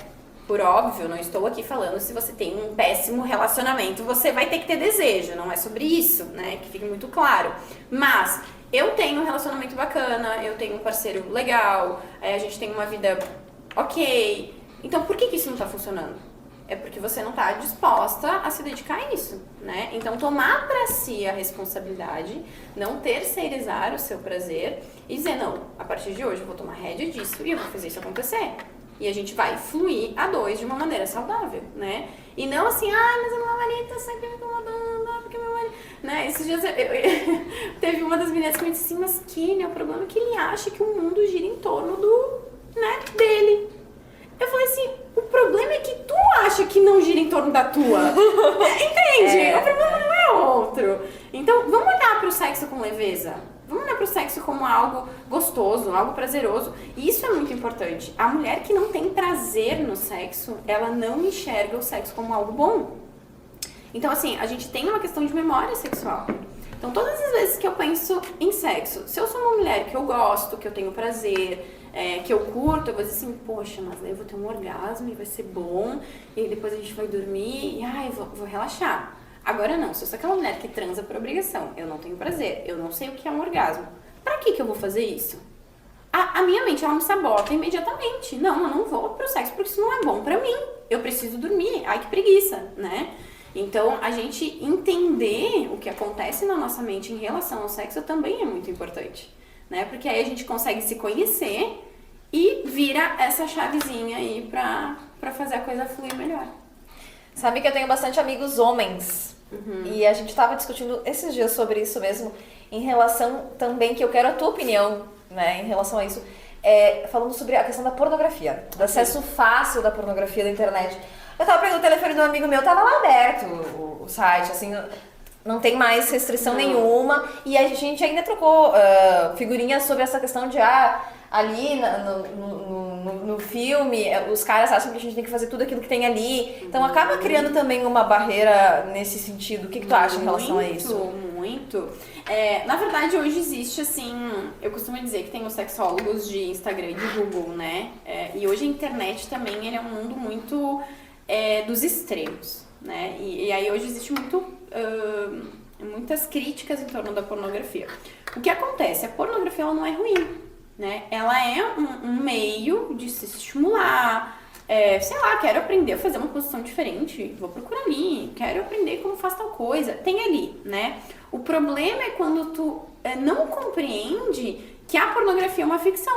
Por óbvio, não estou aqui falando se você tem um péssimo relacionamento, você vai ter que ter desejo, não é sobre isso, né? Que fique muito claro. Mas eu tenho um relacionamento bacana, eu tenho um parceiro legal, a gente tem uma vida ok. Então, por que isso não está funcionando? É porque você não está disposta a se dedicar a isso, né? Então, tomar para si a responsabilidade, não terceirizar o seu prazer e dizer, não, a partir de hoje eu vou tomar rédea disso e eu vou fazer isso acontecer. E a gente vai fluir a dois de uma maneira saudável, né? E não assim, mas o meu marido tá sempre me incomodando, porque meu marido... Né? Esses dias teve uma das meninas que me disse assim, mas Kenny, o problema é que ele acha que o mundo gira em torno dele. Eu falei assim, o problema é que tu acha que não gira em torno da tua. Entende? O problema não é outro. Então, vamos olhar pro sexo com leveza. Vamos olhar pro sexo como algo gostoso, algo prazeroso. E isso é muito importante. A mulher que não tem prazer no sexo, ela não enxerga o sexo como algo bom. Então, assim, a gente tem uma questão de memória sexual. Então, todas as vezes que eu penso em sexo, se eu sou uma mulher que eu gosto, que eu tenho prazer, que eu curto, eu vou dizer assim, poxa, mas daí eu vou ter um orgasmo e vai ser bom, e depois a gente vai dormir e, vou relaxar. Agora não, se eu sou aquela mulher que transa por obrigação, eu não tenho prazer, eu não sei o que é um orgasmo, pra que eu vou fazer isso? A minha mente, ela me sabota imediatamente. Não, eu não vou pro sexo porque isso não é bom pra mim. Eu preciso dormir. Ai, que preguiça, né? Então, a gente entender o que acontece na nossa mente em relação ao sexo também é muito importante, né? Porque aí a gente consegue se conhecer e vira essa chavezinha aí pra fazer a coisa fluir melhor. Sabe que eu tenho bastante amigos homens. E a gente tava discutindo esses dias sobre isso mesmo, em relação também, que eu quero a tua opinião, né, em relação a isso, falando sobre a questão da pornografia, do acesso fácil da pornografia da internet. Eu tava pegando o telefone de um amigo meu, tava lá aberto o site, assim, não tem mais restrição nenhuma, e a gente ainda trocou figurinhas sobre essa questão de, ali no filme, os caras acham que a gente tem que fazer tudo aquilo que tem ali. Então acaba criando também uma barreira nesse sentido. O que tu acha em relação a isso? Muito. Na verdade, hoje existe, assim, eu costumo dizer que tem os sexólogos de Instagram e de Google, né? E hoje a internet também ele é um mundo muito dos extremos, né? E aí hoje existe muitas críticas em torno da pornografia. O que acontece? A pornografia ela não é ruim. Né? Ela é um meio de se estimular, sei lá, quero aprender a fazer uma posição diferente, vou procurar ali, quero aprender como faz tal coisa, tem ali, né? O problema é quando tu não compreende que a pornografia é uma ficção,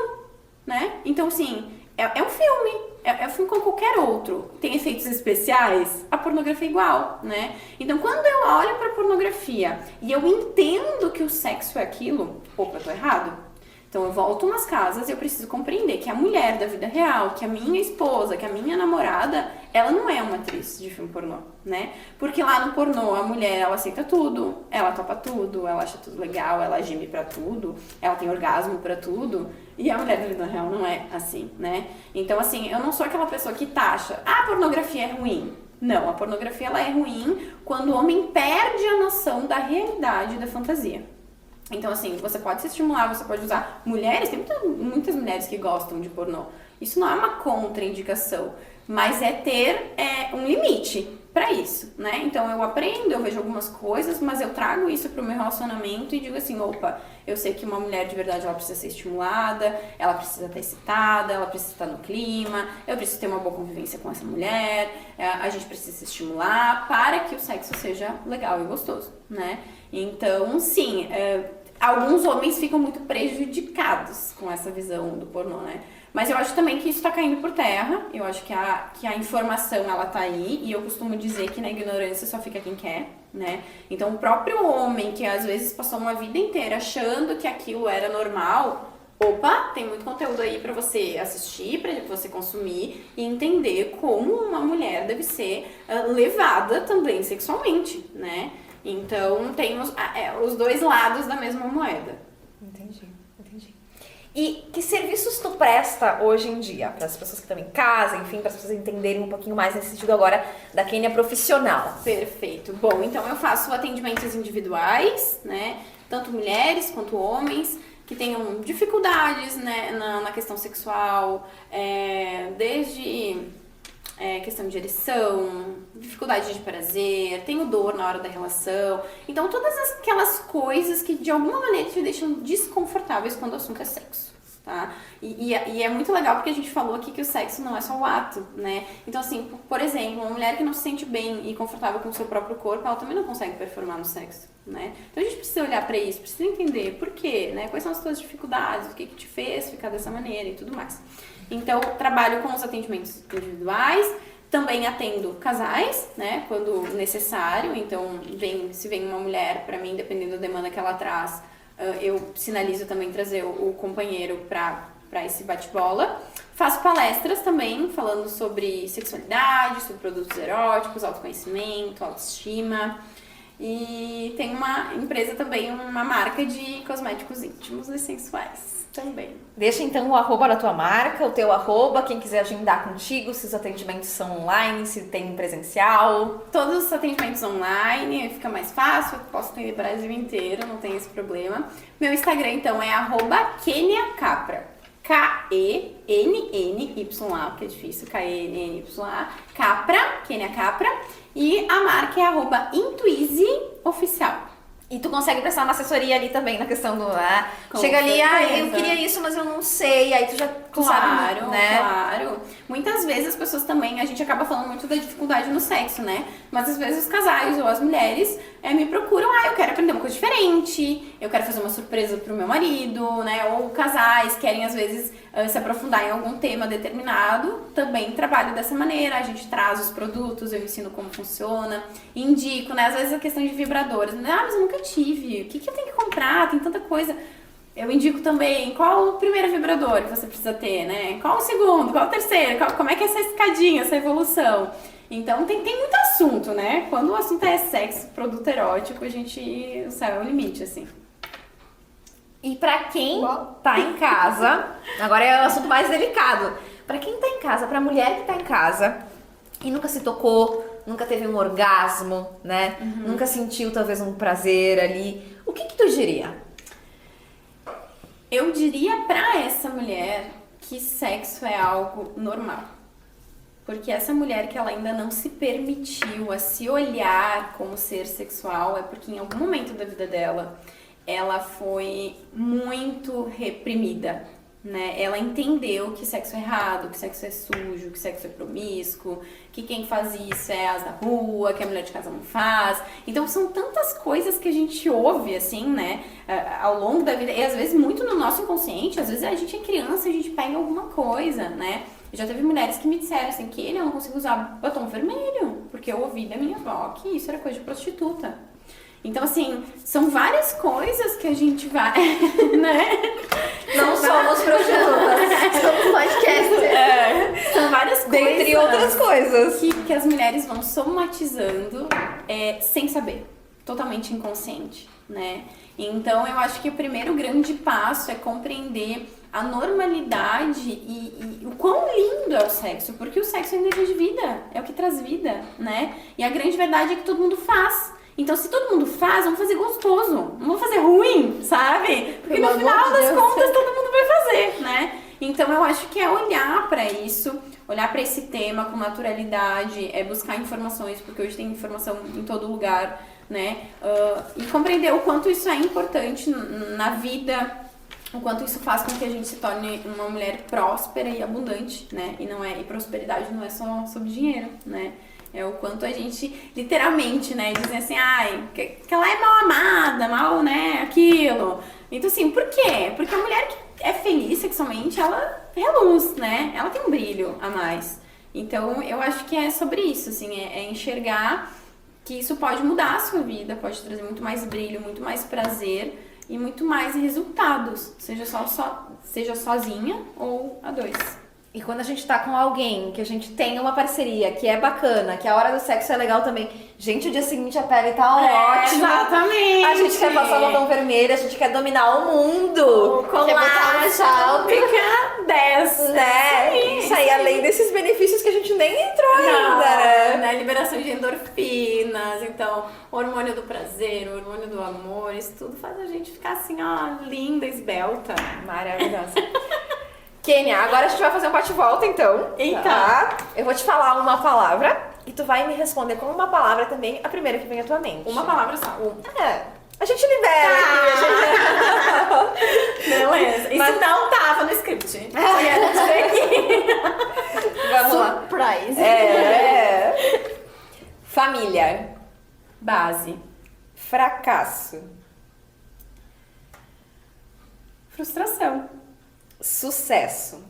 né? Então, assim, é um filme, é um filme como qualquer outro, tem efeitos especiais, a pornografia é igual, né? Então, quando eu olho pra pornografia e eu entendo que o sexo é aquilo, opa, eu tô errado. Então eu volto nas casas e eu preciso compreender que a mulher da vida real, que a minha esposa, que a minha namorada, ela não é uma atriz de filme pornô, né? Porque lá no pornô a mulher, ela aceita tudo, ela topa tudo, ela acha tudo legal, ela geme pra tudo, ela tem orgasmo pra tudo, e a mulher da vida real não é assim, né? Então assim, eu não sou aquela pessoa que taxa, a pornografia é ruim. Não, a pornografia ela é ruim quando o homem perde a noção da realidade da fantasia. Então, assim, você pode se estimular, você pode usar. Mulheres, tem muitas mulheres que gostam de pornô. Isso não é uma contraindicação, mas é ter um limite pra isso, né? Então, eu aprendo, eu vejo algumas coisas, mas eu trago isso pro meu relacionamento e digo assim, opa, eu sei que uma mulher de verdade, ela precisa ser estimulada, ela precisa estar excitada, ela precisa estar no clima, eu preciso ter uma boa convivência com essa mulher, a gente precisa se estimular para que o sexo seja legal e gostoso, né? Então, sim, alguns homens ficam muito prejudicados com essa visão do pornô, né? Mas eu acho também que isso tá caindo por terra. Eu acho que a informação, ela tá aí. E eu costumo dizer que na ignorância só fica quem quer, né? Então, o próprio homem que às vezes passou uma vida inteira achando que aquilo era normal... Opa, tem muito conteúdo aí pra você assistir, pra você consumir e entender como uma mulher deve ser levada também sexualmente, né? Então, tem os dois lados da mesma moeda. Entendi. E que serviços tu presta hoje em dia para as pessoas que estão em casa, enfim, para as pessoas entenderem um pouquinho mais nesse sentido agora da Kênia profissional? Perfeito. Bom, então eu faço atendimentos individuais, né? Tanto mulheres quanto homens que tenham dificuldades, né, na questão sexual, desde questão de ereção, dificuldade de prazer, tenho dor na hora da relação. Então, todas aquelas coisas que de alguma maneira te deixam desconfortáveis quando o assunto é sexo, tá? E é muito legal porque a gente falou aqui que o sexo não é só o ato, né? Então, assim, por exemplo, uma mulher que não se sente bem e confortável com o seu próprio corpo, ela também não consegue performar no sexo, né? Então, a gente precisa olhar pra isso, precisa entender por quê, né? Quais são as suas dificuldades, o que te fez ficar dessa maneira e tudo mais. Então, trabalho com os atendimentos individuais, também atendo casais, né, quando necessário. Então, se vem uma mulher para mim, dependendo da demanda que ela traz, eu sinalizo também trazer o companheiro para esse bate-bola. Faço palestras também, falando sobre sexualidade, sobre produtos eróticos, autoconhecimento, autoestima. E tem uma empresa também, uma marca de cosméticos íntimos e sensuais também. Deixa então o arroba da tua marca, o teu arroba, quem quiser agendar contigo, se os atendimentos são online, se tem presencial. Todos os atendimentos online, fica mais fácil, eu posso atender o Brasil inteiro, não tem esse problema. Meu Instagram, então, é @KeniaCapra. KENNYA, porque é difícil, KENNYA, Capra, Kenia Capra. E a marca é @Intuize Oficial. E tu consegue prestar uma assessoria ali também na questão do... Com chega ali, eu certeza. queria isso, mas eu não sei. Aí tu Claro, sabe, né? claro. Muitas vezes as pessoas também, a gente acaba falando muito da dificuldade no sexo, né? Mas às vezes os casais ou as mulheres me procuram, eu quero aprender uma coisa diferente, eu quero fazer uma surpresa pro meu marido, né? Ou casais querem às vezes se aprofundar em algum tema determinado, também trabalho dessa maneira, a gente traz os produtos, eu ensino como funciona, indico, né? Às vezes a questão de vibradores, mas eu nunca tive, o que eu tenho que comprar? Tem tanta coisa. Eu indico também qual o primeiro vibrador que você precisa ter, né? Qual o segundo, qual o terceiro, como é que é essa escadinha, essa evolução. Então tem muito assunto, né? Quando o assunto é sexo, produto erótico, o céu é o limite, assim. E pra quem tá em casa, agora é o assunto mais delicado. Pra quem tá em casa, pra mulher que tá em casa e nunca se tocou, nunca teve um orgasmo, né? Nunca sentiu talvez um prazer ali, o que tu diria? Eu diria pra essa mulher que sexo é algo normal. Porque essa mulher que ela ainda não se permitiu a se olhar como ser sexual é porque em algum momento da vida dela ela foi muito reprimida, né? Ela entendeu que sexo é errado, que sexo é sujo, que sexo é promíscuo, que quem faz isso é as da rua, que a mulher de casa não faz. Então são tantas coisas que a gente ouve, assim, né, ao longo da vida, e às vezes muito no nosso inconsciente, às vezes a gente é criança, a gente pega alguma coisa, né? Já teve mulheres que me disseram assim, que eu não consigo usar batom vermelho, porque eu ouvi da minha avó que isso era coisa de prostituta. Então, assim, são várias coisas que a gente vai, né? Não somos prostitutas, somos podcasters. São várias coisas. Dentre outras coisas. Que as mulheres vão somatizando sem saber. Totalmente inconsciente, né? Então, eu acho que o primeiro grande passo é compreender a normalidade e o quão lindo é o sexo. Porque o sexo é energia de vida, é o que traz vida, né? E a grande verdade é que todo mundo faz. Então, se todo mundo faz, vamos fazer gostoso. Não vamos fazer ruim, sabe? Porque no final das contas, todo mundo vai fazer, né? Então, eu acho que é olhar pra isso, olhar pra esse tema com naturalidade, buscar informações, porque hoje tem informação em todo lugar, né? E compreender o quanto isso é importante na vida, o quanto isso faz com que a gente se torne uma mulher próspera e abundante, né? E prosperidade não é só sobre dinheiro, né? É o quanto a gente, literalmente, né, dizem assim, que ela é mal amada, mal, né, aquilo. Então, assim, por quê? Porque a mulher que é feliz sexualmente, ela reluz, né? Ela tem um brilho a mais. Então, eu acho que é sobre isso, assim, é enxergar que isso pode mudar a sua vida, pode trazer muito mais brilho, muito mais prazer e muito mais resultados, seja sozinha ou a dois. E quando a gente tá com alguém, que a gente tem uma parceria, que é bacana, que a hora do sexo é legal também. Gente, o dia seguinte a pele tá ótima. Exatamente. A gente quer passar batom vermelho, a gente quer dominar o mundo. Quer botar no salto, fica 10. Né? Isso aí, além desses benefícios que a gente nem entrou ainda, né? Liberação de endorfinas, então, hormônio do prazer, hormônio do amor, isso tudo faz a gente ficar assim, linda, esbelta. Maravilhosa. Kenia, agora a gente vai fazer um bate-volta, então. Eita! Tá? Eu vou te falar uma palavra e tu vai me responder com uma palavra também, a primeira que vem à tua mente. Uma palavra só. A gente libera aqui. Beleza. Isso não tava no script. E a gente vem aqui. Vamos lá. Surprise. Família. Base. Fracasso. Frustração. Sucesso.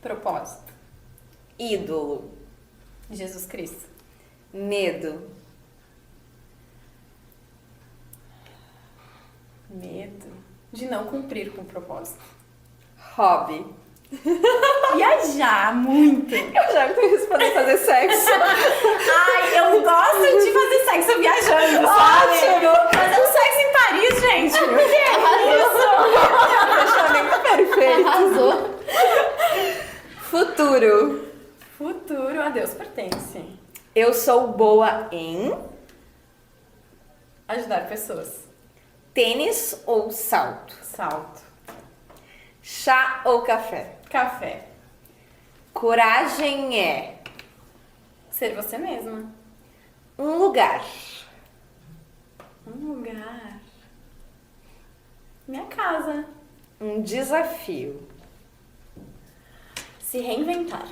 Propósito. Ídolo. Jesus Cristo. Medo. Medo de não cumprir com o propósito. Hobby. Viajar muito. Eu já tô respondendo fazer sexo. Ai, eu gosto de fazer sexo viajando, sabe? Fazer um sexo em Paris, gente. O que é isso? Fechamento perfeito. Arrasou. Futuro. Futuro a Deus pertence. Eu sou boa em Ajudar pessoas. tênis ou salto? Salto. Chá ou café? Café. Coragem é Ser você mesma. um lugar. Um lugar. Minha casa. Um desafio. Se reinventar.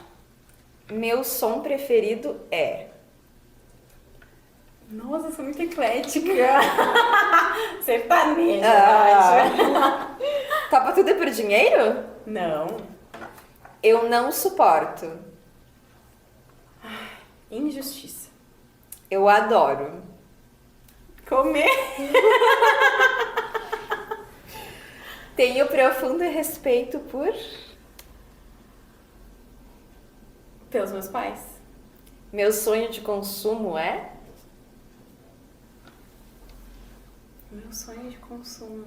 Meu som preferido é Nossa, eu sou muito eclética. Sertaneja, Ah. Topa tudo é por dinheiro? Não. Eu não suporto. Injustiça. Eu adoro. Comer. Tenho profundo respeito por Pelos meus pais. meu sonho de consumo é Meu sonho de consumo.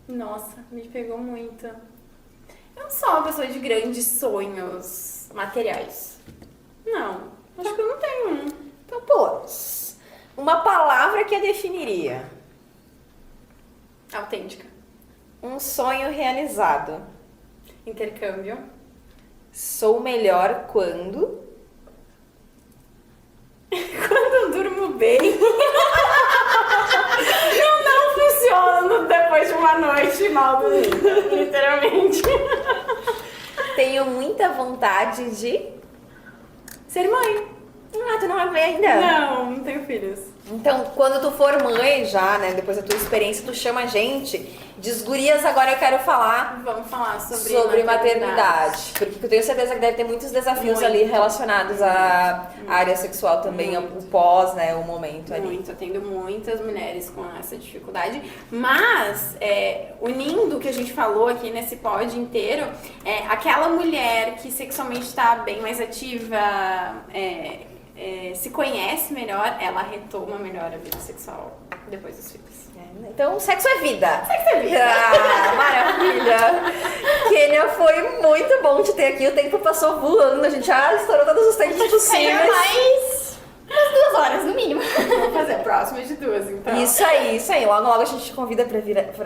Nossa, me pegou muito. Eu não sou uma pessoa de grandes sonhos materiais. Não, acho que eu não tenho um. então pulamos. Uma palavra que a definiria. Autêntica. Um sonho realizado. Intercâmbio. Sou melhor quando Quando eu durmo bem. Eu não funciono depois de uma noite mal dormida, literalmente. tenho muita vontade de Ser mãe. Ah, tu não é mãe ainda? Não, não tenho filhos. Então, quando tu for mãe já, né, depois da tua experiência, tu chama a gente. Diz, gurias, agora eu quero falar Vamos falar sobre maternidade. Porque eu tenho certeza que deve ter muitos desafios Muito. ali relacionados à área sexual também, o pós, né, o momento ali. Muito, atendo muitas mulheres com essa dificuldade, mas unindo o que a gente falou aqui nesse pod inteiro, aquela mulher que sexualmente está bem mais ativa, se conhece melhor, ela retoma melhor a vida sexual depois dos filhos. Então, sexo é vida. Sexo é vida. Ah, maravilha. Kênia, foi muito bom te ter aqui. O tempo passou voando. A gente já estourou todos os tempos Ficaria possíveis. mais umas 2 horas, no mínimo. Vamos fazer a próxima de 2, então. Isso aí. Logo, logo a gente te convida pra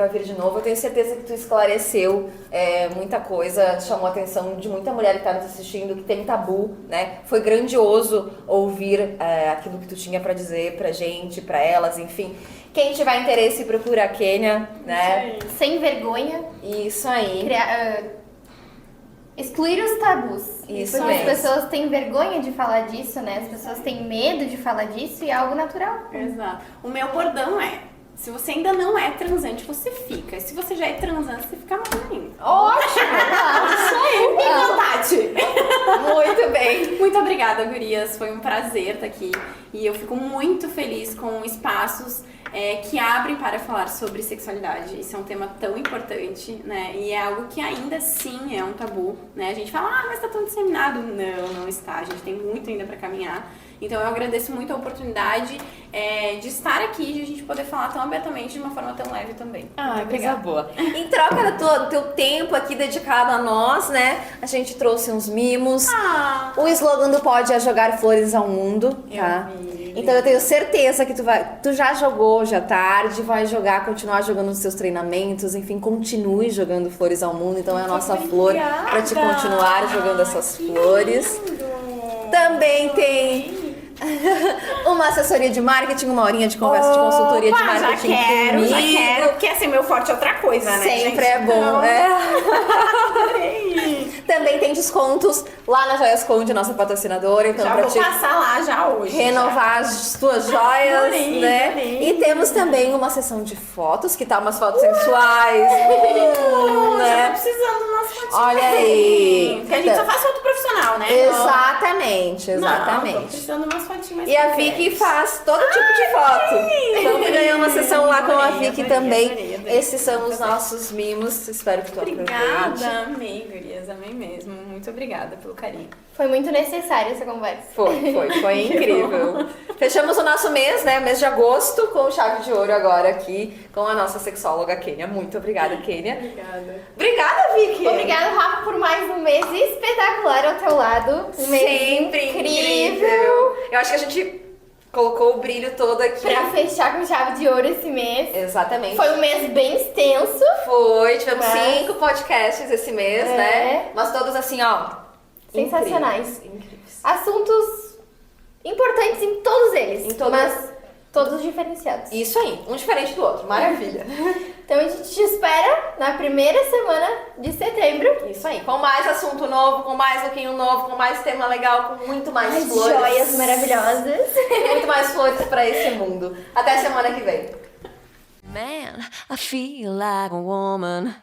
vir de novo. Eu tenho certeza que tu esclareceu muita coisa, chamou a atenção de muita mulher que tá nos assistindo, que tem tabu, né? Foi grandioso ouvir aquilo que tu tinha pra dizer pra gente, pra elas, enfim. Quem tiver interesse, procura a Kênia, né? Sem vergonha. Isso aí. Excluir os tabus. Isso Porque mesmo. as pessoas têm vergonha de falar disso, né? As pessoas têm medo de falar disso e é algo natural. Exato. O meu bordão se você ainda não é transante, você fica. E se você já é transante, você fica mais ainda. Ótimo! Isso aí! E Tati! Muito bem. Muito obrigada, gurias. Foi um prazer estar aqui. E eu fico muito feliz com espaços que abrem para falar sobre sexualidade. Isso é um tema tão importante, né? E é algo que ainda sim é um tabu, né? A gente fala, mas tá tão disseminado. Não está. A gente tem muito ainda para caminhar. Então eu agradeço muito a oportunidade de estar aqui e de a gente poder falar tão abertamente de uma forma tão leve também. Muito Coisa obrigada. boa. Em troca do teu tempo aqui dedicado a nós, né? A gente trouxe uns mimos. O slogan do pod é jogar flores ao mundo, tá? Eu vi. Então eu tenho certeza que tu já jogou hoje à tarde, vai continuar jogando nos seus treinamentos, enfim, continue jogando flores ao mundo. Então é a nossa flor pra te continuar jogando essas flores. Também tem uma assessoria de marketing, uma horinha de conversa de consultoria de marketing já comigo. quero, porque assim, meu forte é outra coisa, né, Sempre gente? é bom, Então, né? adorei. Também tem descontos lá na Joias Conde, nossa patrocinadora. Então, Já pra vou te passar lá já hoje. renovar as tuas joias, Adorei, né? adorei. E temos também uma sessão de fotos, que tá umas fotos sensuais, Já né? tô precisando do nosso fotinho. Olha aí. Porque a gente só faz foto profissional, né? Exatamente, Não, tô exatamente. precisando de umas fotinhas mais E a perfeitas. Vicky faz todo tipo de foto. Então tu ganhou uma sessão lá com a Vicky Adorei, também. adorei. sempre. Esses são os nossos mimos. Espero que tu aproveite. Obrigada, amei, gurias, amei mesmo. Muito obrigada pelo carinho. Foi muito necessária essa conversa. Foi incrível. Fechamos o nosso mês, né? Mês de agosto, com chave de ouro agora aqui, com a nossa sexóloga Kênia. Muito obrigada, Kênia. Obrigada. Obrigada, Vicky. Obrigada, Rafa, por mais um mês espetacular ao teu lado. Um mês Sempre incrível. Eu acho que a gente colocou o brilho todo aqui. Pra fechar com chave de ouro esse mês. Exatamente. Foi um mês bem extenso. Tivemos 5 podcasts esse mês, né? Mas todos assim, ó. Sensacionais. Incríveis. Assuntos importantes em todos eles. Em todos. Mas todos diferenciados. Isso aí, um diferente do outro. Maravilha. Então a gente te espera na primeira semana de setembro. Isso aí, com mais assunto novo, com mais lookinho novo, com mais tema legal, com muito mais As flores. joias maravilhosas. Muito mais flores pra esse mundo. Até semana que vem. Man, I feel like a woman.